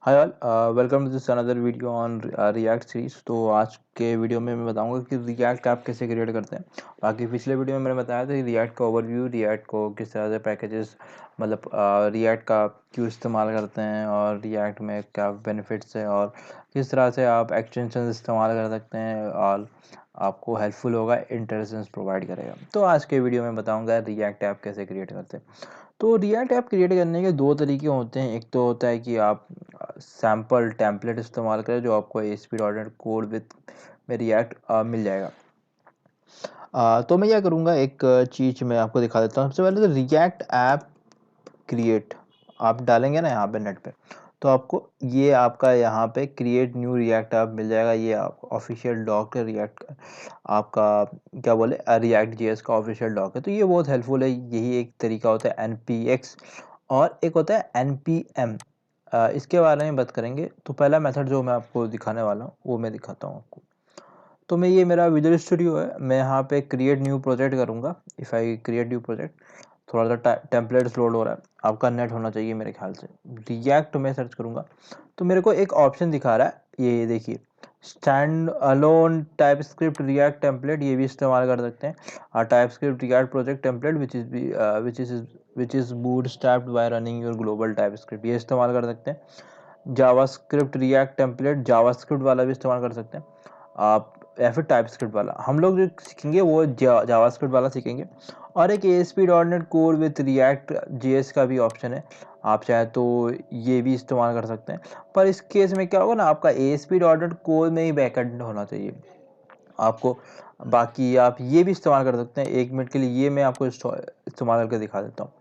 Hi all, welcome to this another video on React series. तो आज के video में मैं बताऊंगा कि रिएक्ट ऐप कैसे क्रिएट करते हैं। बाकी पिछले वीडियो में मैंने बताया था कि रिएक्ट का ओवरव्यू, रिएक्ट को किस तरह से पैकेजेस मतलब रिएक्ट का क्यों इस्तेमाल करते हैं और रिएक्ट में क्या बेनिफिट्स है और किस तरह से आप एक्सटेंशन इस्तेमाल कर सकते हैं और आपको हेल्पफुल होगा, इंटरेस्टेंस प्रोवाइड करेगा। तो आज के वीडियो में बताऊँगा रिएक्ट ऐप कैसे क्रिएट करते हैं। तो रिएक्ट ऐप क्रिएट करने के दो तरीके होते हैं। एक तो होता है कि आप सैम्पल टेम्पलेट इस्तेमाल करें जो आपको ASP.NET कोड विथ में रिएक्ट मिल जाएगा। तो मैं क्या करूँगा, एक चीज़ मैं आपको दिखा देता हूँ। सबसे पहले तो रिएक्ट ऐप क्रिएट आप डालेंगे ना यहाँ पे नेट पे, तो आपको ये आपका यहाँ पे क्रिएट न्यू रिएक्ट ऐप मिल जाएगा। ये आप ऑफिशियल डॉक है रिएक्ट का, आपका क्या बोले रिएक्ट JS का ऑफिशियल डॉक है। तो ये बहुत हेल्पफुल है। यही एक तरीका होता है NPX और एक होता है NPM। इसके बारे में बात करेंगे। तो पहला मेथड जो मैं आपको दिखाने वाला हूँ वो मैं दिखाता हूँ आपको। तो मैं ये मेरा विजुअल स्टूडियो है, मैं यहाँ पे क्रिएट न्यू प्रोजेक्ट करूँगा। If I create new project, थोड़ा सा टेम्पलेट्स लोड हो रहा है, आपका नेट होना चाहिए मेरे ख्याल से। रिएक्ट में सर्च करूँगा तो मेरे को एक ऑप्शन दिखा रहा है, ये देखिए, stand alone type script react template, ये भी इस्तेमाल कर सकते हैं। और type script react project template which is bootstrapped bye running your global type script, ये इस्तेमाल कर सकते हैं। जावास्क्रिप्ट रिएक्ट टेम्पलेट, जावास्क्रिप्ट वाला भी इस्तेमाल कर सकते हैं आप, या फिर टाइप स्क्रिप्ट वाला। हम लोग जो सीखेंगे वो जावास्क्रिप्ट वाला सीखेंगे। और एक ASP.NET core with react JS का भी ऑप्शन है, आप चाहे तो ये भी इस्तेमाल कर सकते हैं। पर इस केस में क्या होगा ना, आपका ASP.NEट कोर में ही बैकएंड होना चाहिए आपको। बाकी आप ये भी इस्तेमाल कर सकते हैं। 1 मिनट के लिए ये मैं आपको इस्तेमाल करके दिखा देता हूँ।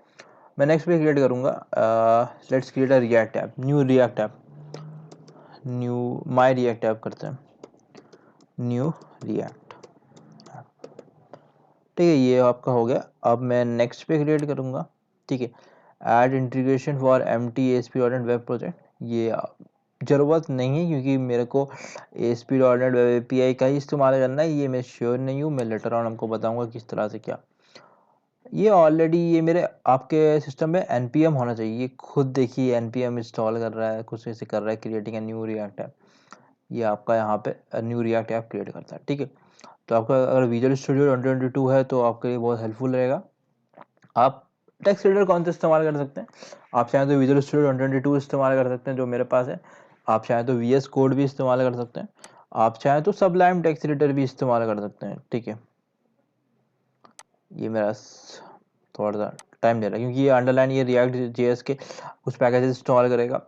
मैं नेक्स्ट पे क्रिएट करूँगा, let's create a react app, new react app, knew my react app करते हैं, न्यू रिएक्ट। ठीक है, ये आपका हो गया। अब मैं नेक्स्ट पे क्रिएट करूँगा। ठीक है, add integration for MT ASP.NET web project, ये ज़रूरत नहीं है क्योंकि मेरे को ASP.NET वेब API का ही इस्तेमाल करना है। ये मैं श्योर नहीं हूँ, मैं लेटर ऑन आपको बताऊँगा किस तरह से क्या। ये ऑलरेडी ये मेरे आपके सिस्टम में NPM होना चाहिए। ये खुद देखिए NPM इंस्टॉल कर रहा है, कुछ ऐसे कर रहा है, creating a new react app. ये आपका यहाँ पे न्यू रिएक्ट ऐप क्रिएट करता है। ठीक है, तो आपका अगर विजुअल स्टूडियो 2022 है तो आपके लिए बहुत हेल्पफुल रहेगा। आप टेक्स्ट एडिटर कौन सा इस्तेमाल कर सकते हैं? आप चाहें तो विजुअल स्टूडियो 2022 इस्तेमाल कर सकते हैं जो मेरे पास है। आप चाहें तो VS कोड भी इस्तेमाल कर सकते हैं। आप चाहें तो सबलाइम टेक्स्ट एडिटर भी इस्तेमाल कर सकते हैं। ठीक है, ये मेरा थोड़ा सा टाइम ले रहा है क्योंकि ये अंडरलाइन ये रिएक्ट JS के कुछ पैकेजेस इंस्टॉल करेगा।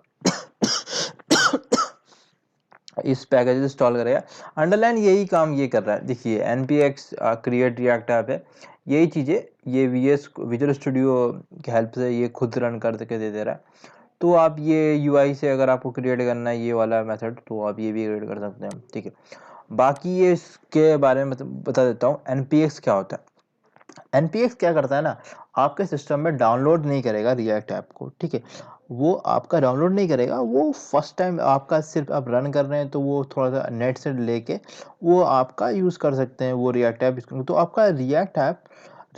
इस पैकेज इंस्टॉल करेगा। अंडरलाइन यही काम ये कर रहा है। देखिए NPX क्रिएट रिएक्ट ऐप है, यही चीज़ें ये विजुअल स्टूडियो की हेल्प से ये खुद रन कर के दे रहा है। तो आप ये UI से अगर आपको क्रिएट करना है ये वाला मेथड, तो आप ये भी क्रिएट कर सकते हैं। ठीक है, बाकी ये इसके बारे में बता देता हूँ। NPX क्या होता है? NPX क्या करता है ना, आपके सिस्टम में डाउनलोड नहीं करेगा रिएक्ट ऐप को। ठीक है, वो आपका डाउनलोड नहीं करेगा, वो फर्स्ट टाइम आपका सिर्फ आप रन कर रहे हैं तो वो थोड़ा सा नेट से लेके वो आपका यूज़ कर सकते हैं वो रिएक्ट ऐप। तो आपका रिएक्ट ऐप,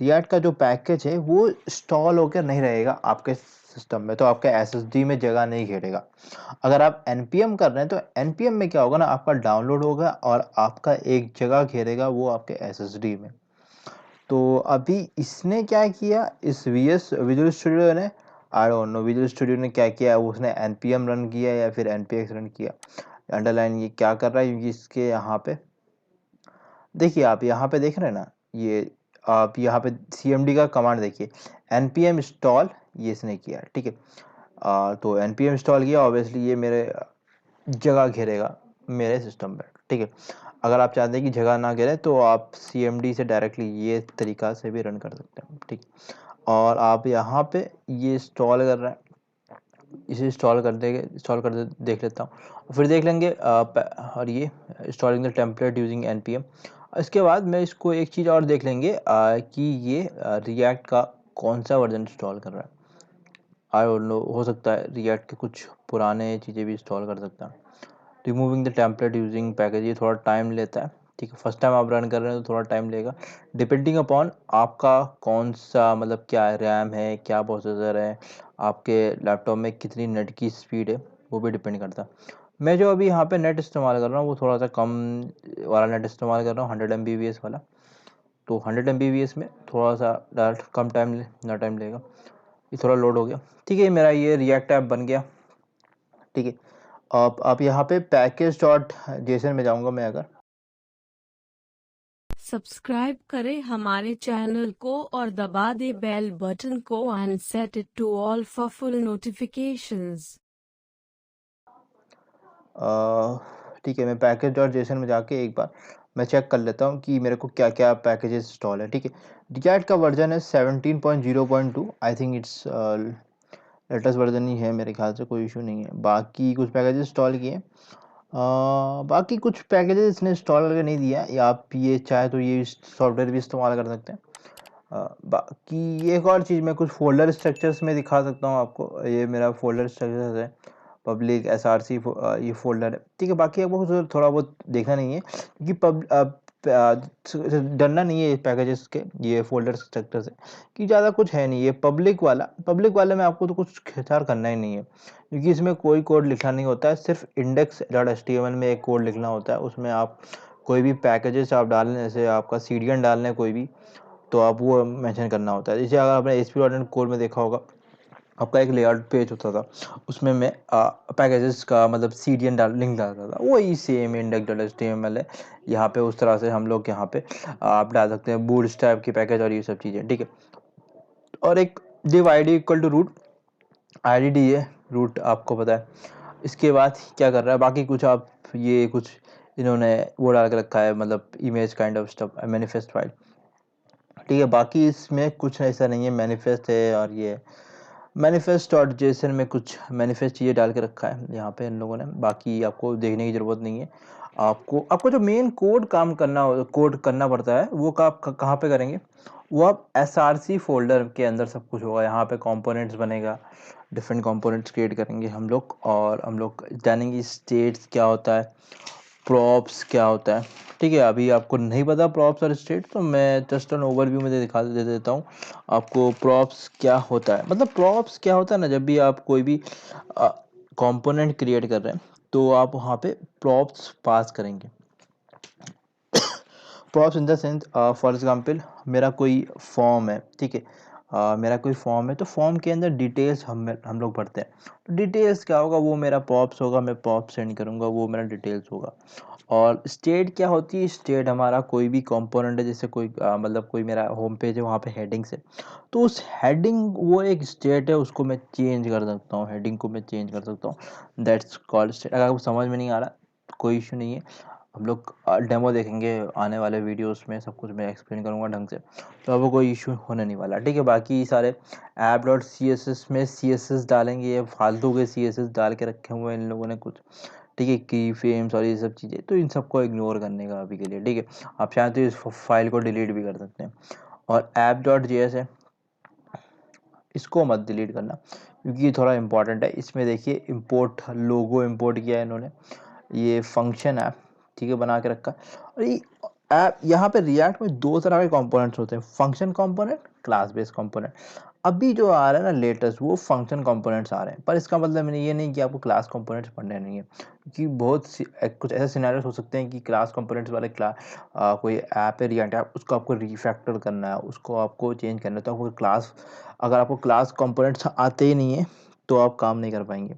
रिएक्ट का जो पैकेज है वो इंस्टॉल होकर नहीं रहेगा आपके सिस्टम में, तो आपके SSD में जगह नहीं घेरेगा। अगर आप NPM कर रहे हैं तो NPM में क्या होगा ना, आपका डाउनलोड होगा और आपका एक जगह घेरेगा वो आपके SSD में। तो अभी इसने क्या किया, इस विजुअल स्टूडियो ने, I don't know visual studio ने क्या किया, उसने NPM रन किया या फिर NPX रन किया। अंडरलाइन ये क्या कर रहा है क्योंकि इसके यहाँ पे देखिए, आप यहाँ पे देख रहे हैं ना, ये आप यहाँ पे CMD का कमांड देखिए, NPM इंस्टॉल, ये इसने किया। ठीक है, तो NPM इंस्टॉल किया, ऑब्वियसली ये मेरे जगह घेरेगा मेरे सिस्टम पे। ठीक है, अगर आप चाहते हैं कि जगह ना घेरे तो आप CMD से डायरेक्टली ये तरीका से भी रन कर सकते हैं। ठीक, और आप यहाँ पे ये इंस्टॉल कर रहा है, इसे इंस्टॉल कर देख लेता हूँ, फिर देख लेंगे और ये installing the template using NPM। इसके बाद मैं इसको एक चीज़ और देख लेंगे कि ये रिएक्ट का कौन सा वर्जन इंस्टॉल कर रहा है। आई डोंट नो, हो सकता है रिएक्ट के कुछ पुराने चीज़ें भी इंस्टॉल कर सकता है। Removing the template using package, ये थोड़ा टाइम लेता है। ठीक है, फर्स्ट टाइम आप रन कर रहे हैं तो थोड़ा टाइम लेगा, डिपेंडिंग अपॉन आपका कौन सा मतलब क्या रैम है, क्या प्रोसेसर है, आपके लैपटॉप में कितनी नेट की स्पीड है। वो भी डिपेंड करता है। मैं जो अभी यहाँ पे नेट इस्तेमाल कर रहा हूँ वो थोड़ा सा कम वाला नेट इस्तेमाल कर रहा हूँ, 100 MBPS वाला। तो 100 MBPS में थोड़ा सा डायरेक्ट कम टाइम लेगा। ये थोड़ा लोड हो गया। ठीक है, मेरा ये रिएक्ट ऐप बन गया। ठीक है, आप यहाँ पे पैकेज डॉट जेसन में जाऊँगा मैं। अगर सब्सक्राइब करें हमारे चैनल को और दबा दें बेल बटन को and set it to all for full notifications. ठीक है, मैं पैकेज डॉट जेसन में जाके एक बार मैं चेक कर लेता हूँ कि मेरे को क्या क्या पैकेजेस इंस्टॉल है। ठीक है, रिएक्ट का वर्जन है 17.0.2। I think it's latest version ही है मेरे ख्याल से, कोई इशू नहीं है। बाकी कुछ पैकेजेस इंस्टॉल किए हैं। बाकी कुछ पैकेजेस इसने इंस्टॉल करके नहीं दिया, या आप ये चाहे तो ये सॉफ्टवेयर भी इस्तेमाल कर सकते हैं। बाकी एक और चीज़ मैं कुछ फोल्डर स्ट्रक्चर्स में दिखा सकता हूँ आपको। ये मेरा फोल्डर स्ट्रक्चर्स है, पब्लिक SRC ये फोल्डर है। ठीक है, बाकी आपको थोड़ा बहुत देखना नहीं है क्योंकि डरना नहीं है पैकेजेस के ये फोल्डर स्ट्रक्चर से, कि ज़्यादा कुछ है नहीं। ये पब्लिक वाले में आपको तो कुछ खिंचार करना ही नहीं है, क्योंकि इसमें कोई कोड लिखना नहीं होता है। सिर्फ index.html में एक कोड लिखना होता है। उसमें आप कोई भी पैकेजेस आप डालें, जैसे आपका CDN डालना है कोई भी, तो आप वो मेंशन करना होता है। जैसे अगर आपने ASP.NET कोड में देखा होगा, आपका एक लेआउट पेज होता था, उसमें मैं पैकेजेस का मतलब CDN लिंक डालता था। वही सेम index.html है यहाँ पे। उस तरह से हम लोग यहाँ पे आप डाल सकते हैं बूटस्ट्रैप की पैकेज और ये सब चीज़ें। ठीक है, और एक div id equal to root IDD है, रूट आपको पता है। इसके बाद क्या कर रहा है, बाकी कुछ आप ये कुछ इन्होंने वो डाल के रखा है, मतलब image kind of stuff, manifest file. ठीक है, बाकी इसमें कुछ ऐसा नहीं है। मैनिफेस्ट है और ये मैनिफेस्ट डॉट जेसन में कुछ मैनिफेस्ट ये डाल के रखा है यहाँ पे इन लोगों ने। बाकी आपको देखने की ज़रूरत नहीं है। आपको जो मेन कोड करना पड़ता है वो कहाँ पे करेंगे, वो आप SRC फोल्डर के अंदर सब कुछ होगा। यहाँ पे कंपोनेंट्स बनेगा, डिफरेंट कंपोनेंट्स क्रिएट करेंगे हम लोग, और हम लोग जानेंगे स्टेट्स क्या होता है, प्रॉप्स क्या होता है। ठीक है, अभी आपको नहीं पता प्रॉप्स और स्टेट, तो मैं जस्ट एन ओवरव्यू में दे देता हूँ आपको। प्रॉप्स क्या होता है, मतलब प्रॉप्स क्या होता है ना, जब भी आप कोई भी कंपोनेंट क्रिएट कर रहे हैं तो आप वहाँ पे प्रॉप्स पास करेंगे। Props in the sense, for example मेरा कोई फॉर्म है। ठीक है, मेरा कोई फॉर्म है, तो फॉर्म के अंदर डिटेल्स हम लोग भरते हैं। तो डिटेल्स क्या होगा, वो मेरा प्रॉप्स होगा। मैं प्रॉप्स सेंड करूँगा, वो मेरा डिटेल्स होगा। और स्टेट क्या होती है, स्टेट हमारा कोई भी कंपोनेंट है, जैसे कोई मतलब कोई मेरा होम पेज है, वहाँ पे हेडिंग्स है, तो उस हेडिंग वो एक स्टेट है, उसको मैं चेंज कर सकता हूँ। हेडिंग को मैं चेंज कर सकता हूँ, दैट्स कॉल्ड स्टेट। अगर आपको समझ में नहीं आ रहा, कोई इशू नहीं है, हम लोग डेमो देखेंगे आने वाले वीडियोस में, सब कुछ मैं एक्सप्लेन करूँगा ढंग से, तो आपको कोई इशू होने नहीं वाला। ठीक है, बाकी सारे app.css में CSS डालेंगे, ये फालतू के CSS डाल के रखे हुए हैं इन लोगों ने कुछ। ठीक है, की फ्रेम्स और ये सब चीज़ें, तो इन सबको इग्नोर करने का अभी के लिए। ठीक है, आप चाहें तो इस फाइल को डिलीट भी कर सकते हैं। और app.js है, इसको मत डिलीट करना, क्योंकि ये थोड़ा इंपॉर्टेंट है। इसमें देखिए इंपोर्ट लोगो इंपोर्ट किया है इन्होंने, ये फंक्शन है, ठीक है, बना के रखा। और ये ऐप यहाँ पे रिएक्ट में दो तरह के कंपोनेंट्स होते हैं, function component, class based component. अभी जो आ रहा है ना लेटेस्ट, वो फंक्शन कंपोनेंट्स आ रहे हैं, पर इसका मतलब ये नहीं कि आपको क्लास कंपोनेंट्स पढ़ने नहीं है, क्योंकि कुछ ऐसे सिनेरियोस हो सकते हैं कि क्लास कंपोनेंट्स वाले कोई ऐप है रिएक्ट ऐप, उसको आपको रिफैक्टर करना है, उसको आपको चेंज करना है। तो आपको अगर आपको क्लास कंपोनेंट्स आते ही नहीं है तो आप काम नहीं कर पाएंगे।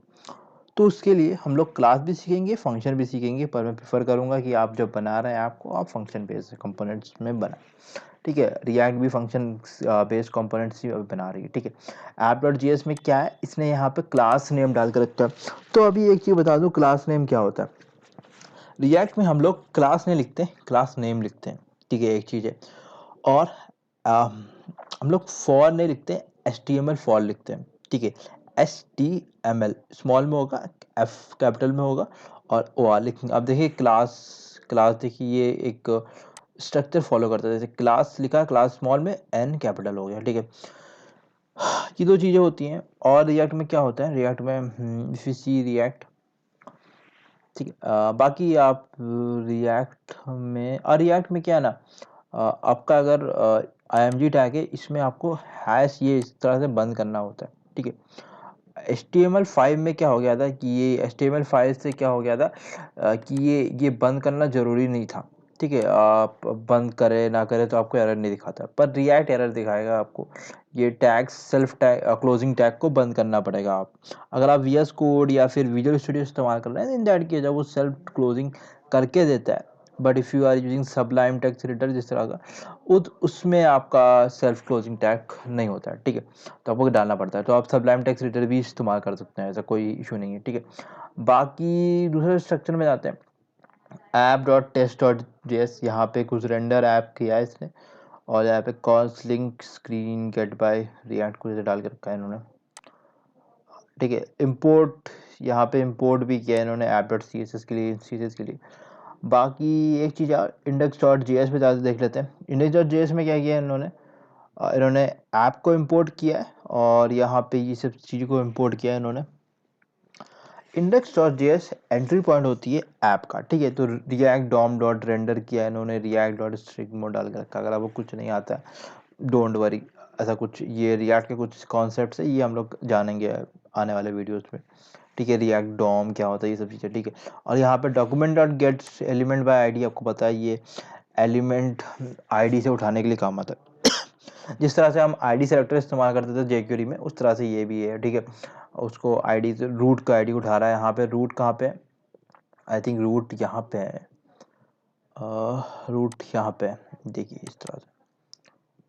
तो उसके लिए हम लोग क्लास भी सीखेंगे, फंक्शन भी सीखेंगे, पर मैं प्रेफर करूंगा कि आप जब बना रहे हैं ऐप को, आप फंक्शन बेस्ड कंपोनेंट्स में बनाएं। ठीक है, रिएक्ट भी फंक्शन बेस्ड कंपोनेंट्स ही बना रही है। ठीक है, app.js में क्या है, इसने यहाँ पे क्लास नेम डाल कर रखा है। तो अभी एक चीज़ बता दूँ, क्लास नेम क्या होता है। रिएक्ट में हम लोग क्लास नहीं लिखते, क्लास नेम लिखते हैं। ठीक है, एक चीज़ है। और हम लोग फॉर नहीं लिखते, HTML फॉर लिखते हैं। ठीक है, HTML स्मॉल में होगा, F कैपिटल में होगा, और OR लिखेंगे। अब देखिए क्लास देखिए ये एक स्ट्रक्चर फॉलो करता है। जैसे क्लास लिखा, क्लास स्मॉल में, N कैपिटल हो गया। ठीक है, ये दो चीज़ें होती हैं। और रिएक्ट में क्या होता है, रिएक्ट में इफ यू सी रिएक्ट, ठीक है, बाकी आप रिएक्ट में क्या है ना, आपका अगर IMG टैग है, इसमें आपको हैश ये इस तरह से बंद करना होता है। ठीक है, HTML5 में क्या हो गया था कि ये HTML5 से क्या हो गया था कि ये बंद करना ज़रूरी नहीं था, ठीक है। आप बंद करें ना करें तो आपको एरर नहीं दिखाता, पर रिएक्ट एरर दिखाएगा आपको। ये tags self tag closing tag को बंद करना पड़ेगा आप। अगर आप VS कोड या फिर विजुअल स्टूडियो इस्तेमाल कर रहे हैं इन दैट केस जब वो सेल्फ क्लोजिंग करके देता है, but if you are using Sublime Text editor जिस तरह का, उसमें आपका सेल्फ क्लोजिंग टैग नहीं होता है, ठीक है। तो आपको डालना पड़ता है, तो आप सबलाइम टेक्स्ट एडिटर भी इस्तेमाल कर सकते हैं, ऐसा कोई इशू नहीं है, ठीक है। बाकी दूसरे स्ट्रक्चर में जाते हैं, app.test.js। यहाँ पे कुछ रेंडर ऐप किया है इसने, और यहाँ पे calls link screen get by React को डाल के रखा है इन्होंने, ठीक है। इंपोर्ट, यहाँ पे इंपोर्ट भी किया है इन्होंने app.css के लिए, CSS के लिए। बाकी एक चीज़ यार, index.js पे ज़्यादा देख लेते हैं। index.js में क्या किया है इन्होंने ऐप को इंपोर्ट किया है और यहाँ पे ये सब चीज़ों को इंपोर्ट किया है इन्होंने। index.js एंट्री पॉइंट होती है ऐप का, ठीक है। तो रिएक्ट डॉम डॉट रेंडर किया है इन्होंने, रिएक्ट डॉट स्ट्रिंग मोड डाल के रखा। अगर आपको कुछ नहीं आता है डोंट वरी, ऐसा कुछ ये रिएक्ट के कुछ कॉन्सेप्ट्स है, ये हम लोग जानेंगे आने वाले वीडियोस में, ठीक है। रिएक्ट डॉम क्या होता है, ये सब चीज़ें, ठीक है। और यहाँ पे document dot gets element by ID, आपको पता है ये एलिमेंट आईडी से उठाने के लिए काम आता है। जिस तरह से हम आईडी सेलेक्टर इस्तेमाल करते थे jQuery में, उस तरह से ये भी है, ठीक है। उसको आईडी से रूट का आईडी उठा रहा है। यहाँ पे रूट कहाँ पे, आई थिंक रूट यहाँ पे है, रूट यहाँ पे है, देखिए इस तरह से।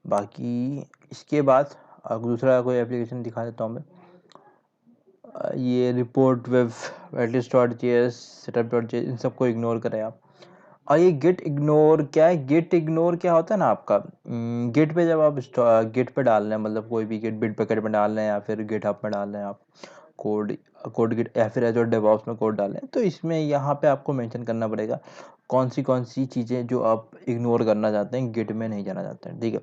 बाकी इसके बाद दूसरा कोई एप्लीकेशन दिखा देता हूँ मैं। ये रिपोर्ट वेब एटलिस्ट.js setup.js, इन सबको इग्नोर करें आप। और ये गिट इग्नोर क्या है, गिट इग्नोर क्या होता है ना आपका, गिट पे जब आप गिट पे डाल रहे हैं, मतलब कोई भी गिट बिट पैकेट में डाल रहे हैं या फिर गिटहब में डाल रहे हैं आप कोड, गिट या फिर एजोर डेवऑप्स में कोड डाल रहे हैं, तो इसमें यहाँ पे आपको मेंशन करना पड़ेगा कौन सी चीज़ें जो आप इग्नोर करना चाहते हैं, गिट में नहीं जाना चाहते हैं, ठीक है।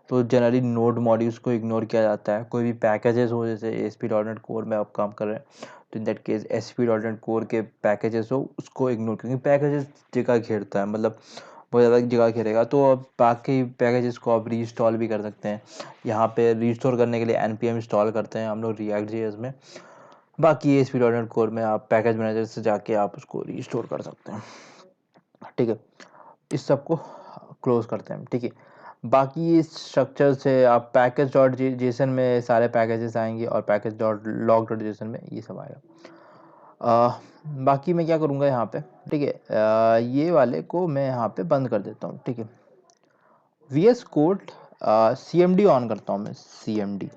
तो जनरली नोड मॉड्यूल्स को इग्नोर किया जाता है। कोई भी पैकेजेस हो, जैसे ASP.NET कोर में आप काम कर रहे हैं तो इन दैट केस ASP.NEट कोर के पैकेजेस हो उसको इग्नोर, क्योंकि पैकेजेस जगह घेरता है, मतलब बहुत ज़्यादा जगह घेरेगा। तो अब बाकी पैकेजेस को आप रीइंस्टॉल भी कर सकते हैं। यहाँ पे रीस्टोर करने के लिए npm इंस्टॉल करते हैं हम लोग React.js में। बाकी ASP.NEट कोर में आप पैकेज मैनेजर से जाके आप उसको रीस्टोर कर सकते हैं, ठीक है। इस सब को क्लोज करते हैं, ठीक है। बाकी इस स्ट्रक्चर से आप पैकेज डॉट जेसन में सारे पैकेजेस आएंगे और package dot log dot JSON में ये सब आएगा। बाकी मैं क्या करूँगा यहाँ पे, ठीक है, ये वाले को मैं यहाँ पे बंद कर देता हूँ, ठीक है। VS कोड CMD ऑन करता हूँ मैं, CMD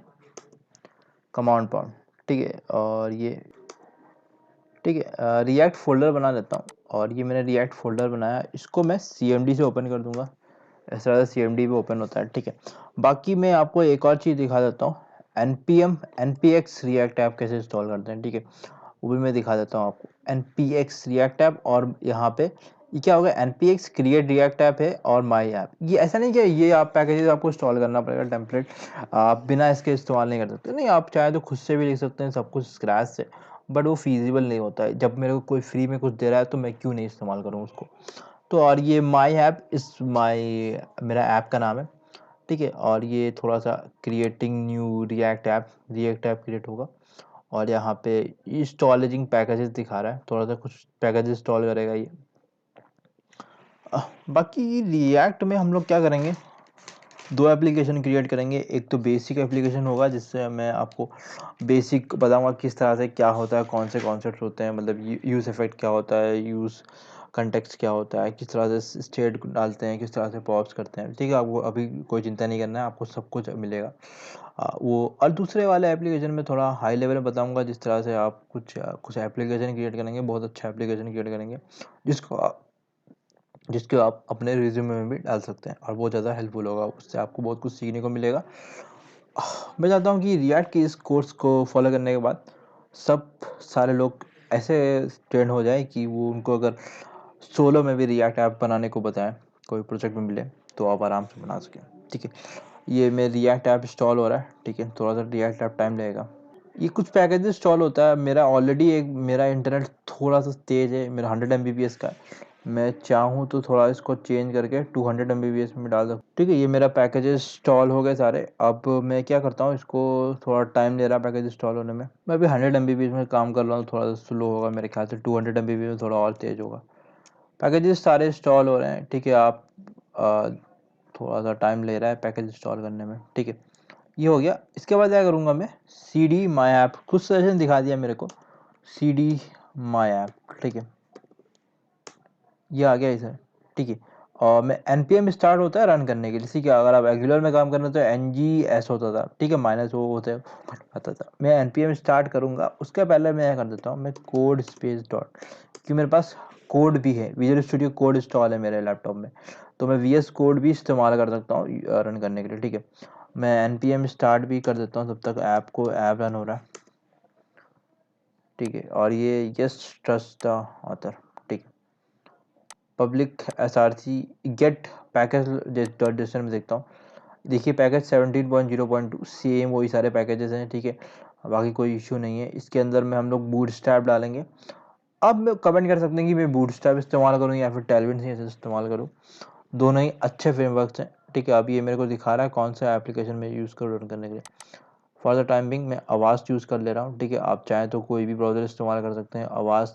कमांड प्रॉम्प्ट, ठीक है। और ये ठीक है, रिएक्ट फोल्डर बना लेता हूँ, और ये मैंने रिएक्ट फोल्डर बनाया, इसको मैं CMD से ओपन कर दूंगा। इस तरह से CMD भी ओपन होता है, ठीक है। बाकी मैं आपको एक और चीज़ दिखा देता हूँ, npx रिएक्ट ऐप कैसे इंस्टॉल करते हैं, ठीक है। वो भी मैं दिखा देता हूँ आपको, npx रिएक्ट ऐप। और यहाँ पे ये क्या होगा, npx क्रिएट रिएक्ट ऐप है और माई ऐप। ये ऐसा नहीं कि ये आप पैकेजेस आपको इंस्टॉल करना पड़ेगा टेम्पलेट, आप बिना इसके इस्तेमाल नहीं कर सकते, नहीं, आप चाहे तो खुद से भी लिख सकते हैं सब कुछ स्क्रैच से, बट वो फीजिबल नहीं होता है। जब मेरे को कोई फ्री में कुछ दे रहा है तो मैं क्यों नहीं इस्तेमाल करूँ उसको। तो और ये माई ऐप, इस मेरा ऐप का नाम है, ठीक है। और ये थोड़ा सा creating new react app create होगा, और यहाँ पे इंस्टॉलिंग पैकेजेस दिखा रहा है, थोड़ा सा कुछ पैकेज इंस्टॉल करेगा ये। बाकी रिएक्ट में हम लोग क्या करेंगे, दो एप्लीकेशन क्रिएट करेंगे। एक तो बेसिक एप्लीकेशन होगा जिससे मैं आपको बेसिक बताऊंगा किस तरह से क्या होता है, कौन से कॉन्सेप्ट्स होते हैं, मतलब यूज़ इफेक्ट क्या होता है, यूज़ कंटेक्स्ट क्या होता है, किस तरह से स्टेट डालते हैं, किस तरह से पॉप्स करते हैं, ठीक है। आपको अभी कोई चिंता नहीं करना है, आपको सब कुछ मिलेगा वो। और दूसरे वाले एप्लीकेशन में थोड़ा हाई लेवल में बताऊंगा, जिस तरह से आप कुछ एप्लीकेशन क्रिएट करेंगे, बहुत अच्छा एप्लीकेशन क्रिएट करेंगे जिसको आप अपने रिज्यूमे में भी डाल सकते हैं, और बहुत ज़्यादा हेल्पफुल होगा, उससे आपको बहुत कुछ सीखने को मिलेगा। मैं चाहता हूँ कि रिएक्ट के इस कोर्स को फॉलो करने के बाद सब सारे लोग ऐसे ट्रेंड हो जाए कि वो उनको अगर सोलो में भी रिएक्ट ऐप बनाने को बताएं, कोई प्रोजेक्ट में मिले, तो आप आराम से बना सकें, ठीक है। ये मेरे रिएक्ट ऐप इंस्टॉल हो रहा है, ठीक है। थोड़ा सा रिएक्ट ऐप टाइम लगेगा, ये कुछ पैकेज इंस्टॉल होता है। मेरा ऑलरेडी मेरा इंटरनेट थोड़ा सा तेज है, मेरा 100 Mbps का है, मैं चाहूँ तो थोड़ा इसको चेंज करके 200 MBPS में डाल सकता हूँ। ठीक है, ये मेरा पैकेज इंस्टॉल हो गए सारे। अब मैं क्या करता हूँ, इसको थोड़ा टाइम ले रहा है पैकेज इंस्टॉल होने में। मैं अभी 100 MBPS में काम कर रहा हूँ, थोड़ा स्लो होगा मेरे ख्याल से, 200 MBPS में थोड़ा और तेज़ होगा। पैकेजेस सारे इंस्टॉल हो रहे हैं। ठीक है, आप थोड़ा सा टाइम ले रहा है पैकेज इंस्टॉल करने में। ठीक है, ये हो गया। इसके बाद क्या करूँगा मैं, CD माई ऐप, कुछ सजेशन दिखा दिया मेरे को, CD माई ऐप। ठीक है, ये आ गया इधर। ठीक है, और मैं npm स्टार्ट होता है रन करने के लिए। ठीक है, अगर आप रेगुलर में काम करना तो NGS होता था। ठीक है, माइनस वो होते आता था। मैं npm स्टार्ट करूँगा, उसके पहले मैं क्या कर देता हूँ, मैं कोड स्पेस डॉट, क्योंकि मेरे पास कोड भी है, विजुअल स्टूडियो कोड इंस्टॉल है मेरे लैपटॉप में, तो मैं VS कोड भी इस्तेमाल कर सकता हूँ रन करने के लिए। ठीक है, मैं npm स्टार्ट भी कर देता हूँ, तब तक ऐप रन हो रहा है। ठीक है, और ये यस ट्रस्ट द ऑथर। ठीक है, public SRC get package dot JSON में देखता हूँ। देखिए पैकेज 17.0.2 सेम वही सारे पैकेजेस हैं। ठीक है, बाकी कोई इश्यू नहीं है। इसके अंदर में हम लोग बूटस्ट्रैप डालेंगे। अब मैं कमेंट कर सकते हैं कि मैं बूटस्ट्रैप इस्तेमाल करूँ या फिर टैलविन से इस्तेमाल करूँ, दोनों ही अच्छे फ्रेमवर्क्स हैं। ठीक है, अब ये मेरे को दिखा रहा है कौन सा एप्लीकेशन में यूज़ करूँ रन करने के लिए। फॉर द टाइम बिंग मैं आवाज़ चूज़ कर ले रहा हूँ। ठीक है, आप चाहें तो कोई भी ब्राउज़र इस्तेमाल कर सकते हैं। आवाज़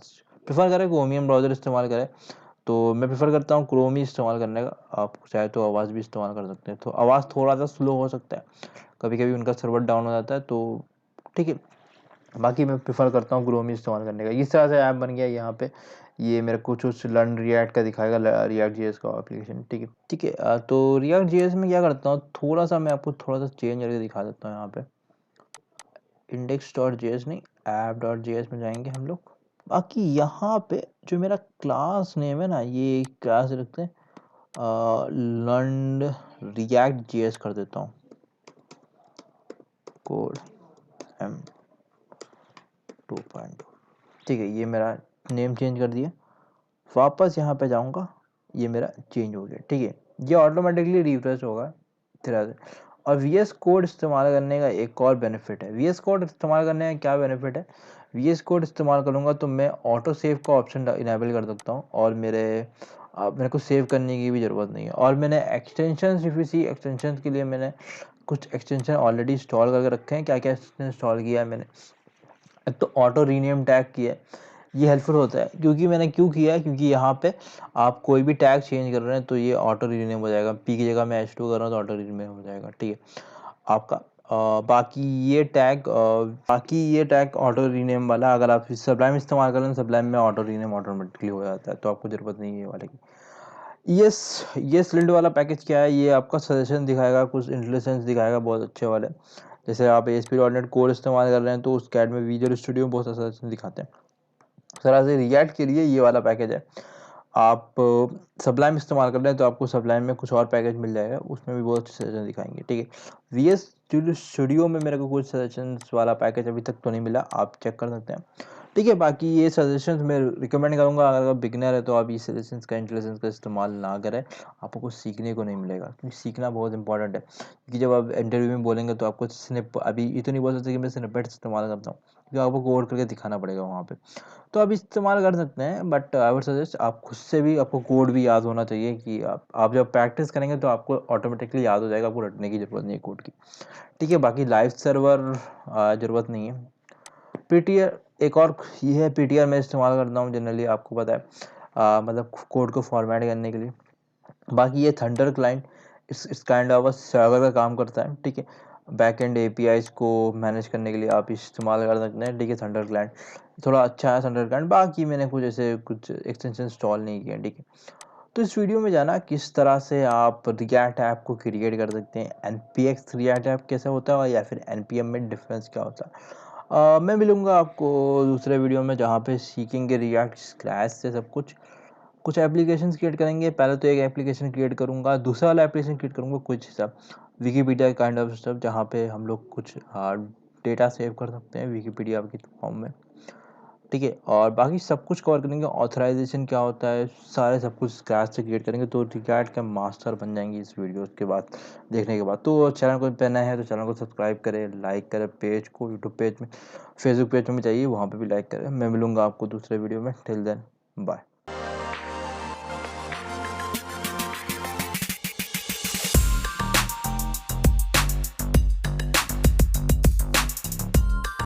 प्रेफर करें क्रोमियम ब्राउज़र इस्तेमाल करें, तो मैं प्रेफर करता हूँ क्रोम ही इस्तेमाल करने का। आप चाहे तो आवाज़ भी इस्तेमाल कर सकते हैं। तो आवाज़ थोड़ा सा स्लो हो सकता है, कभी कभी उनका सर्वर डाउन हो जाता है, तो ठीक है, बाकी मैं प्रेफर करता हूँ क्रोम ही इस्तेमाल करने का। इस तरह से ऐप बन गया यहाँ पे। ये मेरे को कुछ लर्न रिएक्ट का दिखाएगा, रिएक्ट JS का एप्लीकेशन। ठीक है, ठीक है, तो रिएक्ट JS में क्या करता हूँ, थोड़ा सा मैं आपको थोड़ा सा चेंज करके दिखा देता हूँ। यहाँ पे index.js नहीं, app.js में जाएंगे हम लोग। बाकी यहाँ पे जो मेरा क्लास नेम है ना, ये क्लास रखते हैं लर्न रिएक्ट JS कर देता हूँ, कोड M2.2। ठीक है, ये मेरा नेम चेंज कर दिया। वापस यहाँ पे जाऊँगा, ये मेरा चेंज हो गया। ठीक है, ये ऑटोमेटिकली रिफ्रेश होगा तरह से। और VS कोड इस्तेमाल करने का एक और बेनिफिट है। VS कोड इस्तेमाल करने का क्या बेनिफिट है, VS कोड इस्तेमाल करूँगा तो मैं ऑटो सेव का ऑप्शन इनेबल कर सकता हूँ, और मेरे को सेव करने की भी ज़रूरत नहीं है। और मैंने एक्सटेंशन, इसी एक्सटेंशन के लिए मैंने कुछ एक्सटेंशन ऑलरेडी इंस्टॉल करके रखे हैं। क्या क्या इंस्टॉल किया है मैंने, एक तो ऑटो रीनेम टैग किया है, ये हेल्पफुल होता है। क्योंकि मैंने क्यों किया है, क्योंकि यहाँ पे आप कोई भी टैग चेंज कर रहे हैं तो ये ऑटो रीनेम हो जाएगा। P की जगह मैं H2 कर रहा हूँ तो ऑटो रीनेम हो जाएगा। ठीक है, आपका बाकी ये टैग ऑटो रीनेम वाला अगर आप सबलाइम इस्तेमाल करें, सबलाइम में ऑटो रीनेम ऑटोमेटिकली हो जाता है, तो आपको ज़रूरत नहीं है ये वाले की। ये स्लिल्ड वाला पैकेज क्या है, ये आपका सजेशन दिखाएगा, कुछ इंटेलिजेंस दिखाएगा बहुत अच्छे वाले। जैसे आप ASP.NET कोड इस्तेमाल कर रहे हैं तो उस कैड में विजुअल स्टूडियो में बहुत सारे सजेशन दिखाते हैं। इस तरह से रिएक्ट के लिए ये वाला पैकेज है। आप सबलाइम इस्तेमाल कर रहे हैं तो आपको सबलाइम में कुछ और पैकेज मिल जाएगा, उसमें भी बहुत अच्छे सजेशन दिखाएंगे। ठीक है, VS स्टूडियो में मेरे को कुछ सजेशंस वाला पैकेज अभी तक तो नहीं मिला, आप चेक कर सकते हैं। ठीक है, बाकी ये सजेशंस मैं रिकमेंड करूंगा, अगर आप बिगिनर है तो आप ये सजेशंस का इंटेलिजेंस का इस्तेमाल ना करें, आपको कुछ सीखने को नहीं मिलेगा। क्योंकि सीखना बहुत इंपॉर्टेंट है, क्योंकि जब आप इंटरव्यू में बोलेंगे तो आपको अभी ये तो नहीं बोल सकते कि मैं स्निपेट इस्तेमाल करता हूँ, क्योंकि आपको कोड करके दिखाना पड़ेगा वहाँ पे। तो आप इस्तेमाल कर सकते हैं, बट आई वुड सजेस्ट आप खुद से भी, आपको कोड भी याद होना चाहिए, कि आप जब प्रैक्टिस करेंगे तो आपको ऑटोमेटिकली याद हो जाएगा, आपको रटने की ज़रूरत नहीं है कोड की। ठीक है, बाकी लाइव सर्वर ज़रूरत नहीं है। PTR एक और ये है, PTR मैं इस्तेमाल करता हूँ जनरली, आपको पता है, मतलब कोड को फॉर्मेट करने के लिए। बाकी ये थंडर क्लाइंट इस काइंड ऑफ सर्वर का काम करता है। ठीक है, बैक एंड APIs को मैनेज करने के लिए आप इस्तेमाल कर सकते हैं। ठीक है, थंडर क्लाइंट थोड़ा अच्छा है थंडर क्लाइंट। बाकी मैंने कुछ एक्सटेंशन इंस्टॉल नहीं किए। ठीक है, तो इस वीडियो में जाना किस तरह से आप रिएक्ट ऐप को क्रिएट कर सकते हैं, NPX रिएक्ट ऐप कैसे होता है, और या फिर NPM में डिफरेंस क्या होता है। मैं मिलूँगा आपको दूसरे वीडियो में, जहाँ पे सीखेंगे रिएक्ट स्क्रैच से सब कुछ एप्लीकेशंस क्रिएट करेंगे। पहले तो एक एप्लीकेशन क्रिएट करूँगा, दूसरा वाला एप्लीकेशन क्रिएट करूँगा कुछ सब विकीपीडिया काइंड ऑफ स्टफ, जहाँ पे हम लोग कुछ डेटा सेव कर सकते हैं विकीपीडिया की फॉर्म में। ठीक है, और बाकी सब कुछ कवर करेंगे, ऑथराइजेशन क्या होता है, सारे सब कुछ स्क्रैच से क्रिएट करेंगे, तो रिएक्ट का मास्टर बन जाएंगे इस वीडियो के बाद, देखने के बाद। तो चैनल को पहना है तो चैनल को सब्सक्राइब करें, लाइक करें, पेज को यूट्यूब पेज में, फेसबुक पेज में चाहिए वहाँ पे भी लाइक करें। मैं मिलूँगा आपको दूसरे वीडियो में, टिल देन बाय।